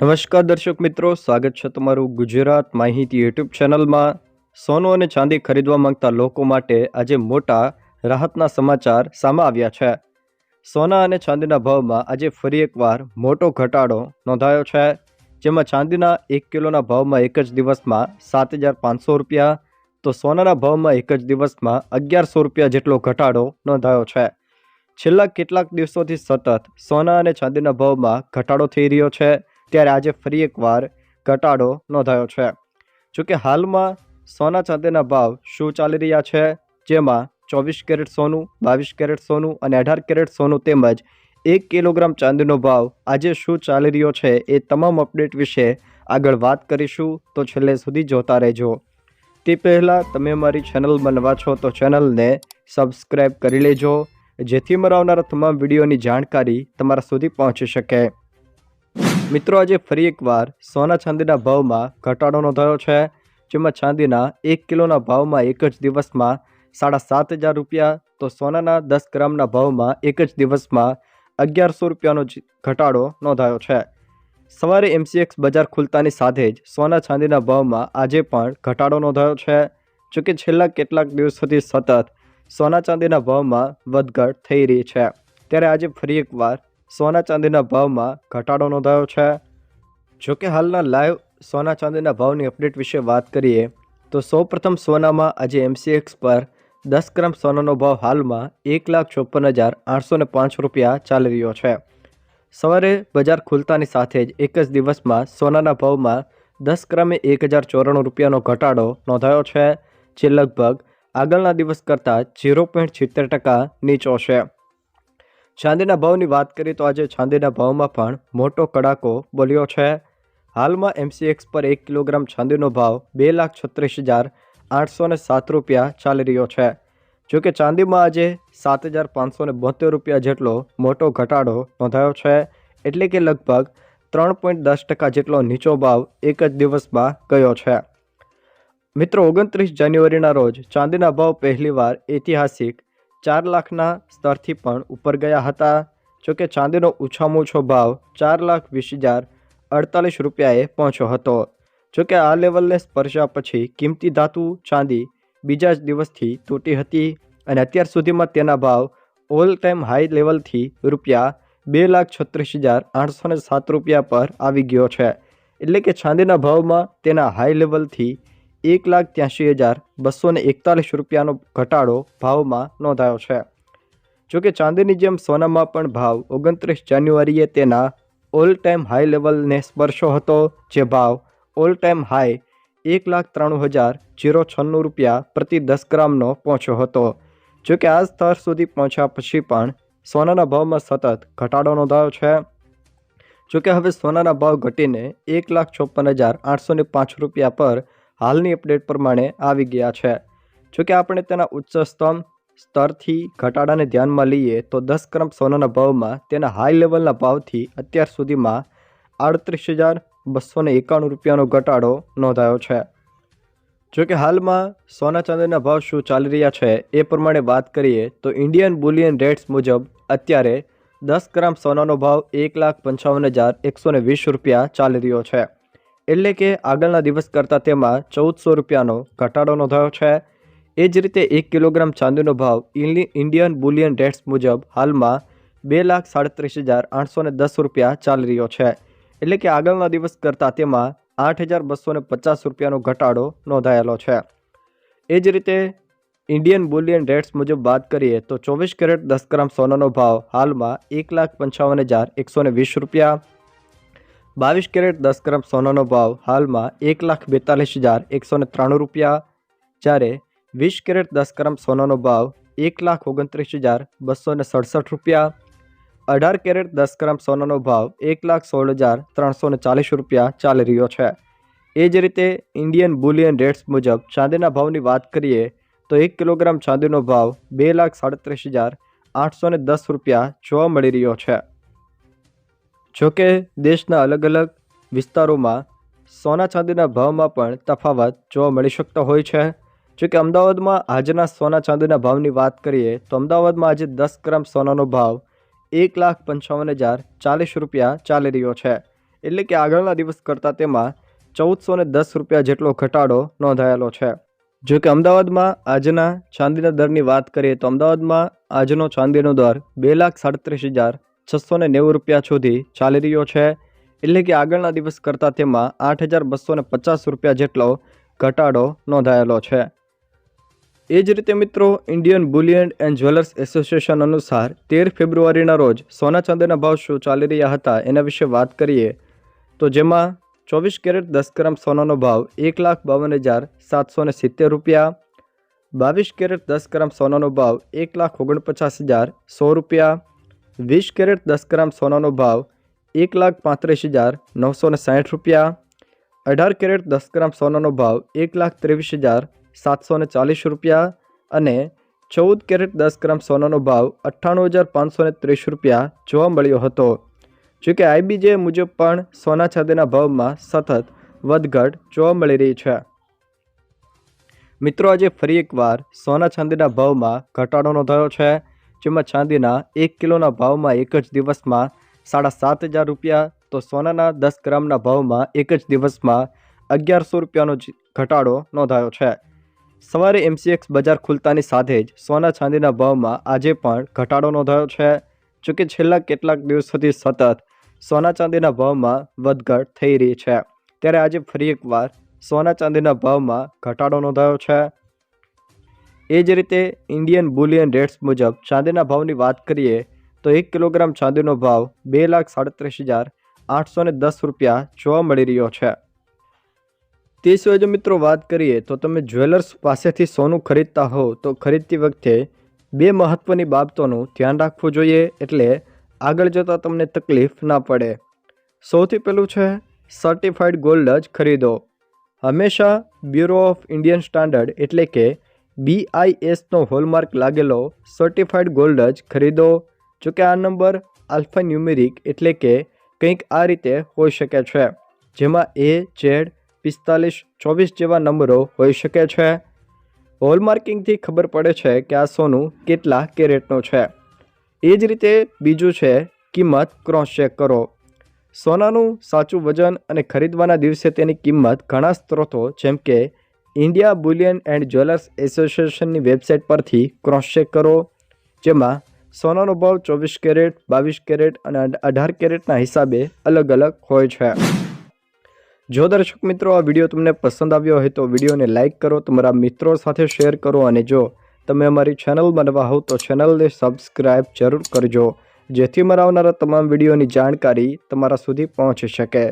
નમસ્કાર દર્શક મિત્રો, સ્વાગત છે તમારું ગુજરાત માહિતી યુટ્યુબ ચેનલમાં। સોનું અને ચાંદી ખરીદવા માંગતા લોકો માટે આજે મોટા રાહતના સમાચાર સામે આવ્યા છે। સોના અને ચાંદીના ભાવમાં આજે ફરી એકવાર મોટો ઘટાડો નોંધાયો છે, જેમાં ચાંદીના 1 કિલોના ભાવમાં એક જ દિવસમાં 7,500 રૂપિયા તો સોનાના ભાવમાં એક જ દિવસમાં 1,100 રૂપિયા જેટલો ઘટાડો નોંધાયો છે। છેલ્લા કેટલાક દિવસોથી સતત સોના અને ચાંદીના ભાવમાં ઘટાડો થઈ રહ્યો છે, ત્યારે આજે ફરી એકવાર ઘટાડો નોંધાયો છે। જોકે હાલમાં સોના ચાંદીના ભાવ શું ચાલી રહ્યા છે, જેમાં 24 કેરેટ સોનું, 22 કેરેટ સોનું અને 18 કેરેટ સોનું તેમજ 1 કિલોગ્રામ ચાંદીનો ભાવ આજે શું ચાલી રહ્યો છે, એ તમામ અપડેટ વિશે આગળ વાત કરીશું, તો છેલ્લે સુધી જોતા રહેજો। તે પહેલાં તમે મારી ચેનલમાં નવા છો તો ચેનલને સબસ્ક્રાઈબ કરી લેજો, જેથી મારા આવનારા તમામ વિડીયોની જાણકારી તમારા સુધી પહોંચી શકે। મિત્રો, આજે ફરી એકવાર સોના ચાંદીના ભાવમાં ઘટાડો નોંધાયો છે, જેમાં ચાંદીના 1 કિલોના ભાવમાં એક જ દિવસમાં 7,500 રૂપિયા તો સોનાના 10 ગ્રામના ભાવમાં એક જ દિવસમાં 1,100 રૂપિયાનો ઘટાડો નોંધાયો છે। સવારે MCX બજાર ખુલતાની સાથે જ સોના ચાંદીના ભાવમાં આજે પણ ઘટાડો નોંધાયો છે। જોકે છેલ્લા કેટલાક દિવસોથી સતત સોના ચાંદીના ભાવમાં વધઘટ થઈ રહી છે, ત્યારે આજે ફરી એકવાર સોના ચાંદીના ભાવમાં ઘટાડો નોંધાયો છે। જોકે હાલના લાઈવ સોના ચાંદીના ભાવની અપડેટ વિશે વાત કરીએ તો સૌપ્રથમ સોનામાં આજે MCX પર 10 ગ્રામ સોનાનો ભાવ હાલમાં 1,54,805 રૂપિયા ચાલી રહ્યો છે। સવારે બજાર ખુલતાની સાથે જ એક જ દિવસમાં સોનાના ભાવમાં 10 ગ્રામે 1,094 રૂપિયાનો ઘટાડો નોંધાયો છે, જે લગભગ આગળના દિવસ કરતાં 0.76% નીચો છે। ચાંદીના ભાવની વાત કરીએ તો આજે ચાંદીના ભાવમાં પણ મોટો કડાકો બોલ્યો છે। હાલમાં MCX પર 1 કિલોગ્રામ ચાંદીનો ભાવ 2,36,807 રૂપિયા ચાલી રહ્યો છે। જોકે ચાંદીમાં આજે 7,572 રૂપિયા જેટલો મોટો ઘટાડો નોંધાયો છે, એટલે કે લગભગ 3.10% જેટલો નીચો ભાવ એક જ દિવસમાં ગયો છે। મિત્રો, 29 જાન્યુઆરીના રોજ ચાંદીના ભાવ પહેલીવાર ઐતિહાસિક 4 લાખના સ્તરથી પણ ઉપર ગયા હતા। જોકે ચાંદીનો ઓછામાં ઓછો ભાવ 4,20,048 રૂપિયાએ પહોંચ્યો હતો। જોકે આ લેવલને સ્પર્શ્યા પછી કિંમતી ધાતુ ચાંદી બીજા જ દિવસથી તૂટી હતી અને અત્યાર સુધીમાં તેના ભાવ ઓલ ટાઈમ હાઈ લેવલથી રૂપિયા 2,36,807 રૂપિયા પર આવી ગયો છે, એટલે કે ચાંદીના ભાવમાં તેના હાઈ લેવલથી 1,83,241 રૂપિયાનો ઘટાડો ભાવમાં નોંધાયો છે। જોકે ચાંદીની જેમ સોનામાં પણ ભાવ 29 જાન્યુઆરીએ તેના ઓલ ટાઈમ હાઈ લેવલને સ્પર્શ્યો હતો, જે ભાવ ઓલ ટાઈમ હાઈ 1,93,096 રૂપિયા પ્રતિ 10 ગ્રામનો પહોંચ્યો હતો। જોકે આ સ્તર સુધી પહોંચ્યા પછી પણ સોનાના ભાવમાં સતત ઘટાડો નોંધાયો છે। જોકે હવે સોનાના ભાવ ઘટીને 1,54,805 રૂપિયા પર હાલની અપડેટ પ્રમાણે આવી ગયા છે। જોકે આપણે તેના ઉચ્ચ સ્તરથી ઘટાડાને ધ્યાનમાં લઈએ તો 10 ગ્રામ સોનાના ભાવમાં તેના હાઈ લેવલના ભાવથી અત્યાર સુધીમાં 38,291 રૂપિયાનો ઘટાડો નોંધાયો છે। જોકે હાલમાં સોના ચાંદીના ભાવ શું ચાલી રહ્યા છે એ પ્રમાણે વાત કરીએ તો ઇન્ડિયન બુલિયન રેટ્સ મુજબ અત્યારે 10 ગ્રામ સોનાનો ભાવ 1,55,120 રૂપિયા ચાલી રહ્યો છે, એટલે કે આગળના દિવસ કરતાં તેમાં 1,400 રૂપિયાનો ઘટાડો નોંધાયો છે। એ જ રીતે 1 કિલોગ્રામ ચાંદીનો ભાવ ઇન્ડિયન બુલિયન રેટ્સ મુજબ હાલમાં 2,37,810 રૂપિયા ચાલી રહ્યો છે, એટલે કે આગળના દિવસ કરતાં તેમાં 8,250 રૂપિયાનો ઘટાડો નોંધાયેલો છે। એ જ રીતે ઇન્ડિયન બુલિયન રેટ્સ મુજબ વાત કરીએ તો 24 કેરેટ 10 ગ્રામ સોનાનો ભાવ હાલમાં 1,55,120 રૂપિયા, 22 કેરેટ 10 ગ્રામ સોનાનો ભાવ હાલમાં 1,42,193 રૂપિયા, જ્યારે 20 કેરેટ 10 ગ્રામ સોનાનો ભાવ 1,29,267 રૂપિયા, 18 કેરેટ 10 ગ્રામ સોનાનો ભાવ 1,16,340 રૂપિયા ચાલી રહ્યો છે। એ જ રીતે ઇન્ડિયન બુલિયન રેટ્સ મુજબ ચાંદીના ભાવની વાત કરીએ તો 1 કિલોગ્રામ ચાંદીનો ભાવ 2,37,810 રૂપિયા જોવા મળી રહ્યો છે। જોકે દેશના અલગ અલગ વિસ્તારોમાં સોના ચાંદીના ભાવમાં પણ તફાવત જોવા મળી શકતો હોય છે। જોકે અમદાવાદમાં આજના સોના ચાંદીના ભાવની વાત કરીએ તો અમદાવાદમાં આજે 10 ગ્રામ સોનાનો ભાવ 1,55,040 રૂપિયા ચાલી રહ્યો છે, એટલે કે આગળના દિવસ કરતાં તેમાં 1410 રૂપિયા જેટલો ઘટાડો નોંધાયેલો છે। જો કે અમદાવાદમાં આજના ચાંદીના દરની વાત કરીએ તો અમદાવાદમાં આજનો ચાંદીનો દર 2,37,690 રૂપિયા સુધી ચાલી રહ્યો છે, એટલે કે આગળના દિવસ કરતાં તેમાં 8,250 રૂપિયા જેટલો ઘટાડો નોંધાયેલો છે। એ જ રીતે મિત્રો Indian Boolean and jewellers association અનુસાર 13 ફેબ્રુઆરીના રોજ સોના ચાંદીના ભાવ શું ચાલી રહ્યા હતા એના વિશે વાત કરીએ તો જેમાં 24 કેરેટ 10 ગ્રામ સોનાનો ભાવ 1,52,770 રૂપિયા, 22 કેરેટ 10 ગ્રામ સોનાનો ભાવ 1,49,100 રૂપિયા, 20 કેરેટ 10 ગ્રામ સોનાનો ભાવ 1,35,960 રૂપિયા, 18 કેરેટ 10 ગ્રામ સોનાનો ભાવ 1,23,740 રૂપિયા અને 14 કેરેટ 10 ગ્રામ સોનાનો ભાવ 98,530 રૂપિયા જોવા મળ્યો હતો। જોકે IBJ મુજબ પણ સોના ચાંદીના ભાવમાં સતત વધઘટ જોવા મળી રહી છે। મિત્રો આજે ફરી એકવાર સોના ચાંદીના ભાવમાં ઘટાડો નોંધાયો છે, જેમાં ચાંદીના 1 કિલોના ભાવમાં એક જ દિવસમાં 7,500 રૂપિયા તો સોનાના 10 ગ્રામના ભાવમાં એક જ દિવસમાં 1,100 રૂપિયાનો ઘટાડો નોંધાયો છે। સવારે MCX બજાર ખુલતાની સાથે જ સોના ચાંદીના ભાવમાં આજે પણ ઘટાડો નોંધાયો છે। જોકે છેલ્લા કેટલાક દિવસોથી સતત સોના ચાંદીના ભાવમાં વધઘટ થઈ રહી છે, ત્યારે આજે ફરી એકવાર સોના ચાંદીના ભાવમાં ઘટાડો નોંધાયો છે। એ જ રીતે ઇન્ડિયન બુલિયન રેટ્સ મુજબ ચાંદીના ભાવની વાત કરીએ તો 1 કિલોગ્રામ ચાંદીનો ભાવ 2,37,810 રૂપિયા જોવા મળી રહ્યો છે। તે સિવાય જો મિત્રો વાત કરીએ તો તમે જ્વેલર્સ પાસેથી સોનું ખરીદતા હો તો ખરીદતી વખતે બે મહત્ત્વની બાબતોનું ધ્યાન રાખવું જોઈએ, એટલે આગળ જતાં તમને તકલીફ ના પડે। સૌથી પહેલું છે સર્ટિફાઈડ ગોલ્ડ જ ખરીદો। હંમેશા બ્યુરો ઓફ ઇન્ડિયન સ્ટાન્ડર્ડ એટલે કે BISનો હોલમાર્ક લાગેલો સર્ટિફાઈડ ગોલ્ડ જ ખરીદો। જોકે આ નંબર આલ્ફા ન્યુમેરિક એટલે કે કંઈક આ રીતે હોઈ શકે છે, જેમાં AZ 45 24 જેવા નંબરો હોઈ શકે છે। હોલમાર્કિંગથી ખબર પડે છે કે આ સોનું કેટલા કેરેટનું છે। એ જ રીતે બીજું છે કિંમત ક્રોસ ચેક કરો। સોનાનું સાચું વજન અને ખરીદવાના દિવસે તેની કિંમત ઘણા સ્ત્રોતો જેમ કે ઇન્ડિયા બુલિયન એન્ડ જ્વેલર્સ એસોસિએશનની વેબસાઇટ પરથી ક્રોસ ચેક કરો, જેમાં સોનાનો ભાવ 24 કેરેટ 22 કેરેટ અને 18 કેરેટના હિસાબે અલગ અલગ હોય છે। જો દર્શક મિત્રો આ વિડીયો તમને પસંદ આવ્યો હોય તો વિડીયોને લાઇક કરો, તમારા મિત્રો સાથે શેર કરો અને જો તમે અમારી ચેનલમાં નવા હો તો ચેનલને સબસ્ક્રાઈબ જરૂર કરજો, જેથી મારા આવનારા તમામ વિડીયોની જાણકારી તમારા સુધી પહોંચી શકે।